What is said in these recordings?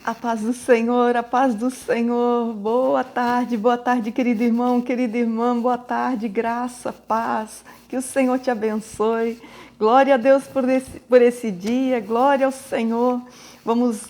A paz do Senhor. Boa tarde, querido irmão, querida irmã, boa tarde, graça, paz, que o Senhor te abençoe. Glória a Deus por esse dia, glória ao Senhor. Vamos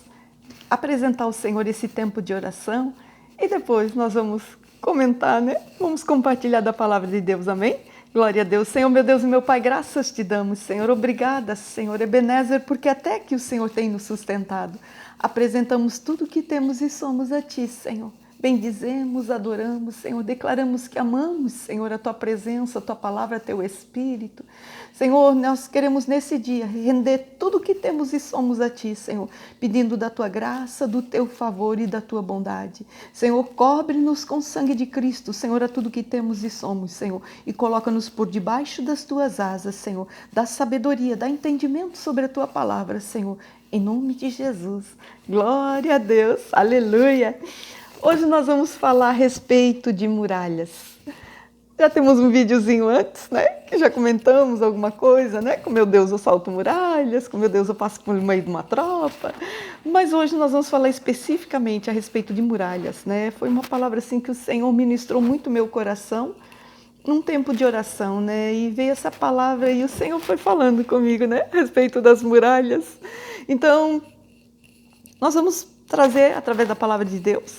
apresentar ao Senhor esse tempo de oração e depois nós vamos comentar, né? Vamos compartilhar da palavra de Deus, amém? Glória a Deus. Senhor, meu Deus e meu Pai, graças te damos, Senhor. Obrigada, Senhor Ebenezer, porque até que o Senhor tem nos sustentado. Apresentamos tudo o que temos e somos a Ti, Senhor. Bendizemos, adoramos, Senhor. Declaramos que amamos, Senhor, a Tua presença, a Tua palavra, Teu Espírito. Senhor, nós queremos nesse dia render tudo o que temos e somos a Ti, Senhor, pedindo da Tua graça, do Teu favor e da Tua bondade. Senhor, cobre-nos com o sangue de Cristo, Senhor, a tudo que temos e somos, Senhor, e coloca-nos por debaixo das Tuas asas, Senhor, da sabedoria, da entendimento sobre a Tua palavra, Senhor, em nome de Jesus. Glória a Deus, aleluia. Hoje nós vamos falar a respeito de muralhas. Já temos um videozinho antes, né? Que já comentamos alguma coisa, né? Com meu Deus eu salto muralhas, com meu Deus eu passo por meio de uma tropa. Mas hoje nós vamos falar especificamente a respeito de muralhas, né? Foi uma palavra assim que o Senhor ministrou muito meu coração num tempo de oração, né? E veio essa palavra e o Senhor foi falando comigo, né? A respeito das muralhas. Então, nós vamos trazer, através da palavra de Deus,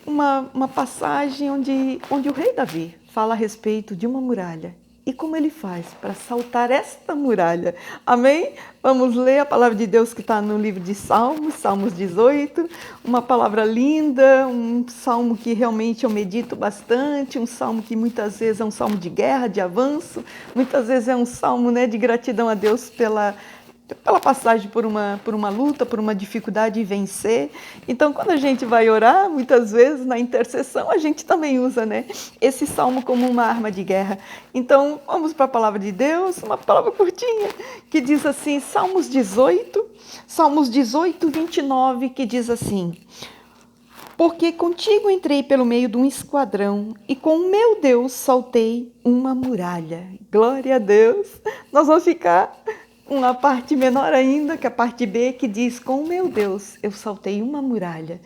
uma passagem onde o rei Davi fala a respeito de uma muralha e como ele faz para saltar esta muralha. Amém? Vamos ler a palavra de Deus que está no livro de Salmos, Salmos 18, uma palavra linda, um salmo que realmente eu medito bastante, um salmo que muitas vezes é um salmo de guerra, de avanço, muitas vezes é um salmo, né, de gratidão a Deus pela passagem por uma luta, por uma dificuldade e vencer. Então, quando a gente vai orar, muitas vezes na intercessão, a gente também usa, né, esse salmo como uma arma de guerra. Então, vamos para a palavra de Deus, uma palavra curtinha, que diz assim, Salmos 18, 29, que diz assim: porque contigo entrei pelo meio de um esquadrão e com o meu Deus saltei uma muralha. Glória a Deus. Nós vamos ficar uma parte menor ainda, que a parte B, que diz, com o meu Deus, eu saltei uma muralha.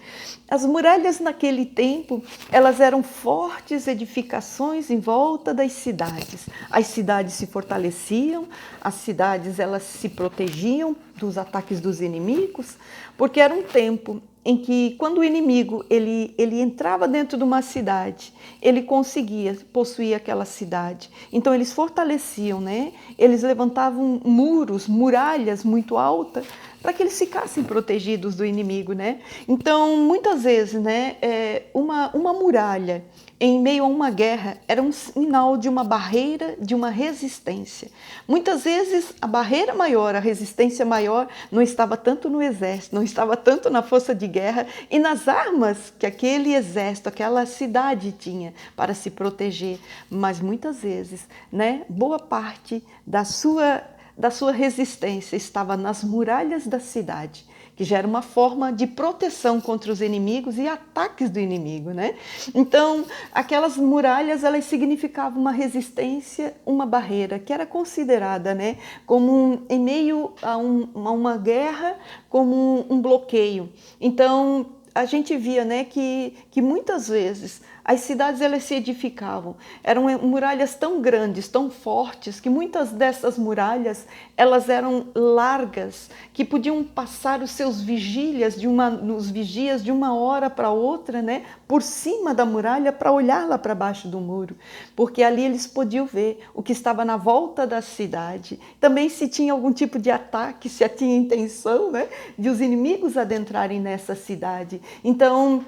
As muralhas naquele tempo, elas eram fortes edificações em volta das cidades. As cidades se fortaleciam, as cidades elas se protegiam dos ataques dos inimigos, porque era um tempo em que, quando o inimigo ele entrava dentro de uma cidade, ele conseguia possuir aquela cidade. Então, eles fortaleciam, né? Eles levantavam muros, muralhas muito altas, para que eles ficassem protegidos do inimigo, né? Então, muitas vezes, né, uma muralha em meio a uma guerra era um sinal de uma barreira, de uma resistência. Muitas vezes a barreira maior, a resistência maior não estava tanto no exército, não estava tanto na força de guerra e nas armas que aquele exército, aquela cidade tinha para se proteger, mas muitas vezes, né, boa parte da sua resistência estava nas muralhas da cidade, que já era uma forma de proteção contra os inimigos e ataques do inimigo, né? Então, aquelas muralhas, elas significavam uma resistência, uma barreira, que era considerada, né, como em meio a uma guerra, como um bloqueio. Então, a gente via, né, que muitas vezes as cidades elas se edificavam, eram muralhas tão grandes, tão fortes, que muitas dessas muralhas elas eram largas, que podiam passar os seus os vigias de uma hora para outra, né, por cima da muralha para olhar lá para baixo do muro, porque ali eles podiam ver o que estava na volta da cidade. Também se tinha algum tipo de ataque, se tinha intenção, né, de os inimigos adentrarem nessa cidade. Então,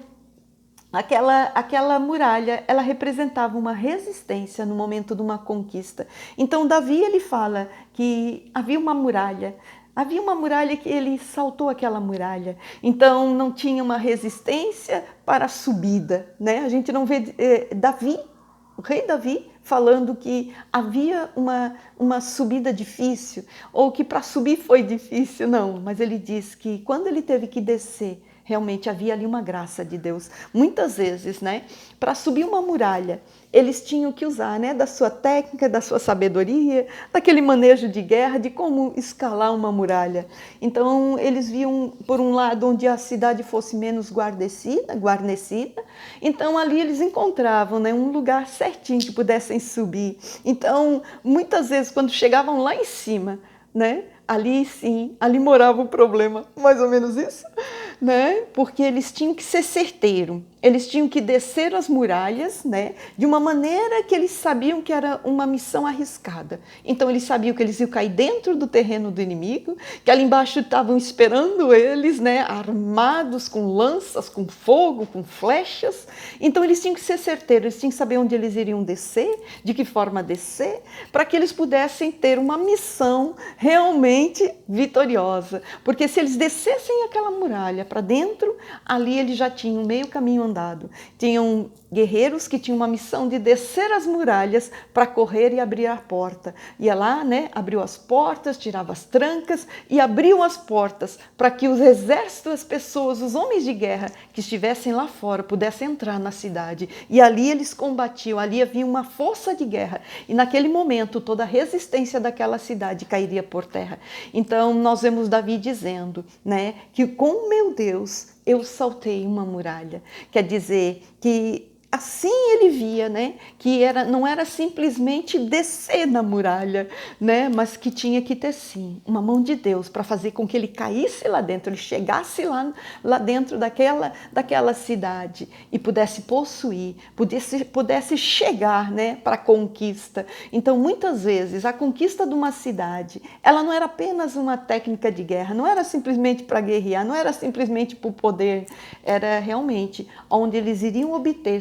aquela muralha, ela representava uma resistência no momento de uma conquista. Então, Davi, ele fala que havia uma muralha que ele saltou aquela muralha. Então, não tinha uma resistência para a subida, né? A gente não vê o rei Davi, falando que havia uma subida difícil, ou que para subir foi difícil, não. Mas ele diz que quando ele teve que descer, realmente havia ali uma graça de Deus. Muitas vezes, né, para subir uma muralha, eles tinham que usar, né, da sua técnica, da sua sabedoria, daquele manejo de guerra, de como escalar uma muralha. Então, eles viam, por um lado, onde a cidade fosse menos guarnecida. Então, ali eles encontravam, né, um lugar certinho que pudessem subir. Então, muitas vezes, quando chegavam lá em cima, né, ali sim, ali morava o problema, mais ou menos isso, né? Porque eles tinham que ser certeiros, eles tinham que descer as muralhas, né? De uma maneira que eles sabiam que era uma missão arriscada. Então eles sabiam que eles iam cair dentro do terreno do inimigo, que ali embaixo estavam esperando eles, né? Armados com lanças, com fogo, com flechas. Então eles tinham que ser certeiros, eles tinham que saber onde eles iriam descer, de que forma descer, para que eles pudessem ter uma missão realmente vitoriosa, porque se eles descessem aquela muralha para dentro, ali eles já tinham meio caminho andado. Tinham guerreiros que tinham uma missão de descer as muralhas para correr e abrir a porta. Ia lá, né, abriu as portas, tirava as trancas e abriu as portas para que os exércitos, as pessoas, os homens de guerra que estivessem lá fora pudessem entrar na cidade. E ali eles combatiam, ali havia uma força de guerra. E naquele momento toda a resistência daquela cidade cairia por terra. Então nós vemos Davi dizendo, né, que com o meu Deus eu saltei uma muralha. Quer dizer que assim ele via, né, que não era simplesmente descer na muralha, né, mas que tinha que ter sim uma mão de Deus para fazer com que ele caísse lá dentro, ele chegasse lá dentro daquela cidade e pudesse possuir, pudesse chegar, né, para a conquista. Então, muitas vezes, a conquista de uma cidade, ela não era apenas uma técnica de guerra, não era simplesmente para guerrear, não era simplesmente por poder, era realmente onde eles iriam obter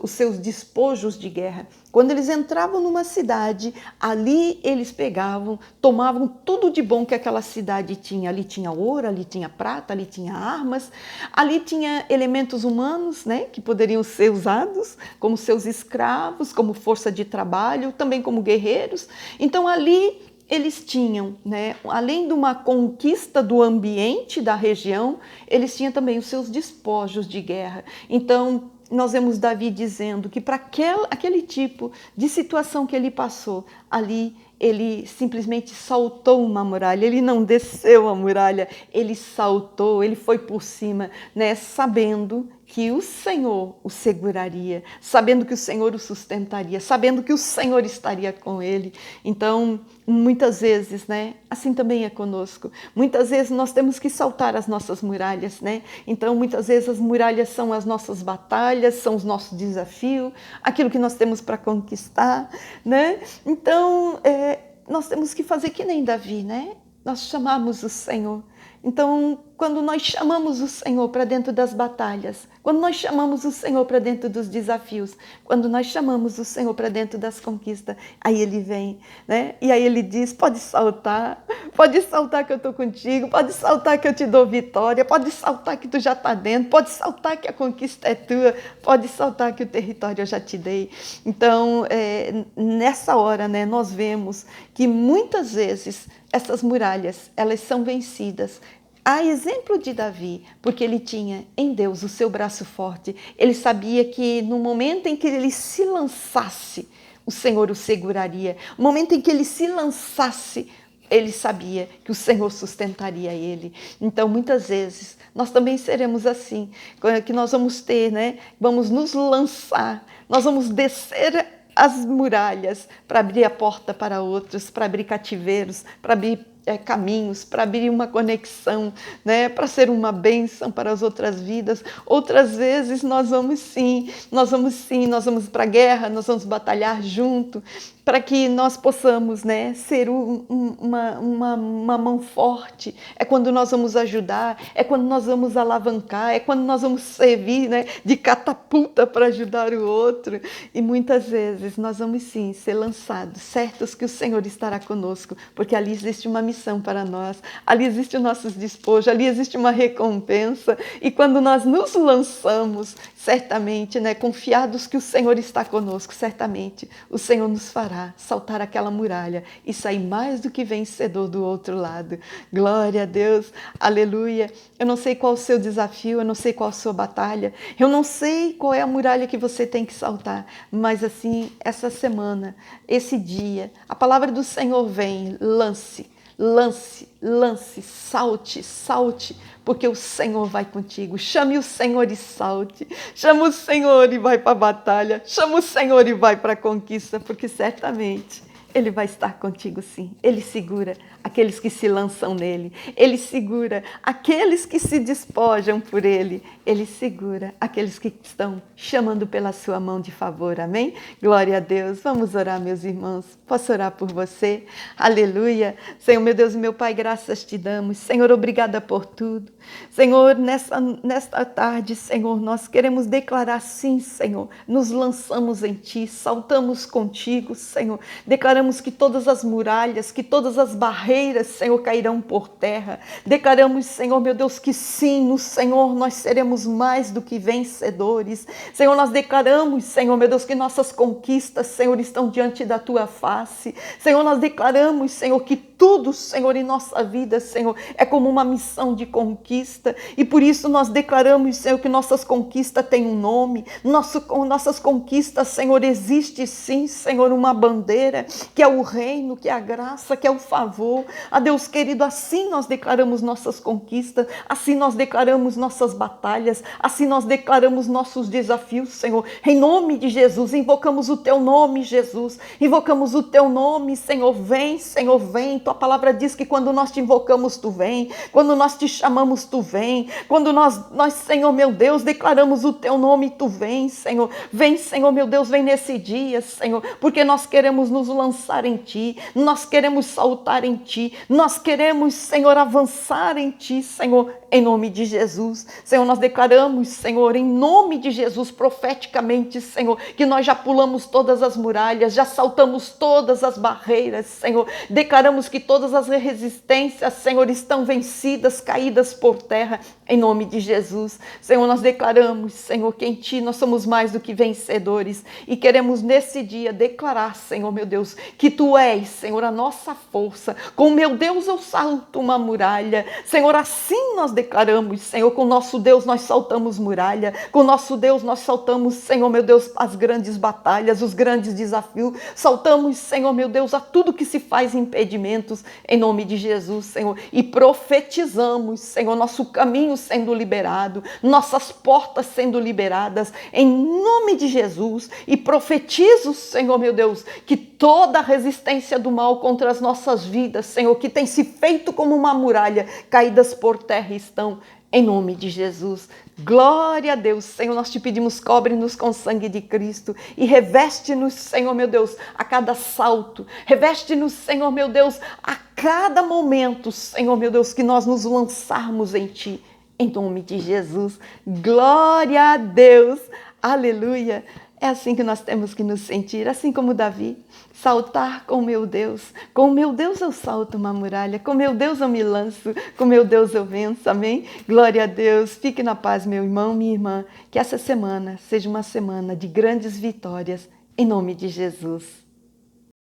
os seus despojos de guerra. Quando eles entravam numa cidade, ali eles pegavam, tomavam tudo de bom que aquela cidade tinha. Ali tinha ouro, ali tinha prata, ali tinha armas, ali tinha elementos humanos, né, que poderiam ser usados como seus escravos, como força de trabalho, também como guerreiros. Então ali eles tinham, né, além de uma conquista do ambiente da região, eles tinham também os seus despojos de guerra. Então, nós vemos Davi dizendo que para aquele tipo de situação que ele passou, ali ele simplesmente saltou uma muralha, ele não desceu a muralha, ele saltou, ele foi por cima, né, sabendo que o Senhor o seguraria, sabendo que o Senhor o sustentaria, sabendo que o Senhor estaria com ele. Então, muitas vezes, né, assim também é conosco. Muitas vezes nós temos que saltar as nossas muralhas, né? Então, muitas vezes as muralhas são as nossas batalhas, são os nossos desafios, aquilo que nós temos para conquistar, né? Então, nós temos que fazer que nem Davi, né? Nós chamamos o Senhor. Então, quando nós chamamos o Senhor para dentro das batalhas, quando nós chamamos o Senhor para dentro dos desafios, quando nós chamamos o Senhor para dentro das conquistas, aí Ele vem, né? E aí Ele diz, pode saltar que eu estou contigo, pode saltar que eu te dou vitória, pode saltar que tu já está dentro, pode saltar que a conquista é tua, pode saltar que o território eu já te dei. Então, nessa hora, né, nós vemos que muitas vezes essas muralhas, elas são vencidas. A exemplo de Davi, porque ele tinha em Deus o seu braço forte, ele sabia que no momento em que ele se lançasse, o Senhor o seguraria. No momento em que ele se lançasse, ele sabia que o Senhor sustentaria ele. Então, muitas vezes, nós também seremos assim, que nós vamos ter, né? Vamos nos lançar, nós vamos descer as muralhas para abrir a porta para outros, para abrir cativeiros, para abrir caminhos, para abrir uma conexão, né, para ser uma bênção para as outras vidas. Outras vezes nós vamos para a guerra, nós vamos batalhar junto, para que nós possamos, né, ser uma mão forte. É quando nós vamos ajudar, é quando nós vamos alavancar, é quando nós vamos servir, né, de catapulta para ajudar o outro. E muitas vezes nós vamos sim ser lançados, certos que o Senhor estará conosco, porque ali existe uma missão para nós, ali existe o nosso despojo, ali existe uma recompensa. E quando nós nos lançamos, certamente, né, confiados que o Senhor está conosco, certamente o Senhor nos fará saltar aquela muralha e sair mais do que vencedor do outro lado. Glória a Deus, aleluia. Eu não sei qual o seu desafio, eu não sei qual a sua batalha, eu não sei qual é a muralha que você tem que saltar, mas assim, essa semana, esse dia, a palavra do Senhor vem, lance, salte, porque o Senhor vai contigo. Chame o Senhor e salte. Chama o Senhor e vai para a batalha. Chama o Senhor e vai para a conquista, porque certamente Ele vai estar contigo sim. Ele segura aqueles que se lançam nele. Ele segura aqueles que se despojam por ele. Ele segura aqueles que estão chamando pela sua mão de favor. Amém? Glória a Deus. Vamos orar, meus irmãos. Posso orar por você? Aleluia. Senhor, meu Deus e meu Pai, graças te damos. Senhor, obrigada por tudo. Senhor, nesta tarde, Senhor, nós queremos declarar sim, Senhor. Nos lançamos em Ti, saltamos contigo, Senhor. Declaramos que todas as muralhas, que todas as barreiras, Senhor, cairão por terra. Declaramos, Senhor, meu Deus, que sim, no Senhor nós seremos mais do que vencedores. Senhor, nós declaramos, Senhor, meu Deus, que nossas conquistas, Senhor, estão diante da Tua face. Senhor, nós declaramos, Senhor, que tudo, Senhor, em nossa vida, Senhor, é como uma missão de conquista. E por isso nós declaramos, Senhor, que nossas conquistas têm um nome. Nossas conquistas, Senhor, existe sim, Senhor, uma bandeira, que é o reino, que é a graça, que é o favor. A Deus querido, assim nós declaramos nossas conquistas, assim nós declaramos nossas batalhas, assim nós declaramos nossos desafios, Senhor. Em nome de Jesus, invocamos o Teu nome, Jesus. Invocamos o Teu nome, Senhor. Vem, Senhor, vem. Tua palavra diz que quando nós te invocamos, Tu vem. Quando nós te chamamos, Tu vem. Quando nós, Senhor, meu Deus, declaramos o Teu nome, Tu vem, Senhor. Vem, Senhor, meu Deus, vem nesse dia, Senhor, porque nós queremos nos lançar em Ti, nós queremos saltar em Ti, nós queremos, Senhor, avançar em Ti, Senhor, em nome de Jesus. Senhor, nós declaramos, Senhor, em nome de Jesus, profeticamente, Senhor, que nós já pulamos todas as muralhas, já saltamos todas as barreiras, Senhor. Declaramos que todas as resistências, Senhor, estão vencidas, caídas por terra, em nome de Jesus. Senhor, nós declaramos, Senhor, que em Ti nós somos mais do que vencedores e queremos nesse dia declarar, Senhor, meu Deus, que Tu és, Senhor, a nossa força. Com meu Deus eu salto uma muralha. Senhor, assim nós declaramos, Senhor, com nosso Deus nós saltamos muralha. Com nosso Deus nós saltamos, Senhor, meu Deus, as grandes batalhas, os grandes desafios. Saltamos, Senhor, meu Deus, a tudo que se faz impedimentos, em nome de Jesus, Senhor. E profetizamos, Senhor, nosso caminho sendo liberado, nossas portas sendo liberadas, em nome de Jesus. E profetizo, Senhor, meu Deus, que toda a resistência do mal contra as nossas vidas, Senhor, que tem se feito como uma muralha, caídas por terra estão, em nome de Jesus. Glória a Deus, Senhor, nós te pedimos, cobre-nos com o sangue de Cristo e reveste-nos, Senhor, meu Deus, a cada salto. Reveste-nos, Senhor, meu Deus, a cada momento, Senhor, meu Deus, que nós nos lançarmos em Ti, em nome de Jesus. Glória a Deus, aleluia. É assim que nós temos que nos sentir, assim como Davi, saltar com meu Deus. Com meu Deus eu salto uma muralha, com meu Deus eu me lanço, com meu Deus eu venço, amém? Glória a Deus, fique na paz, meu irmão, minha irmã, que essa semana seja uma semana de grandes vitórias, em nome de Jesus.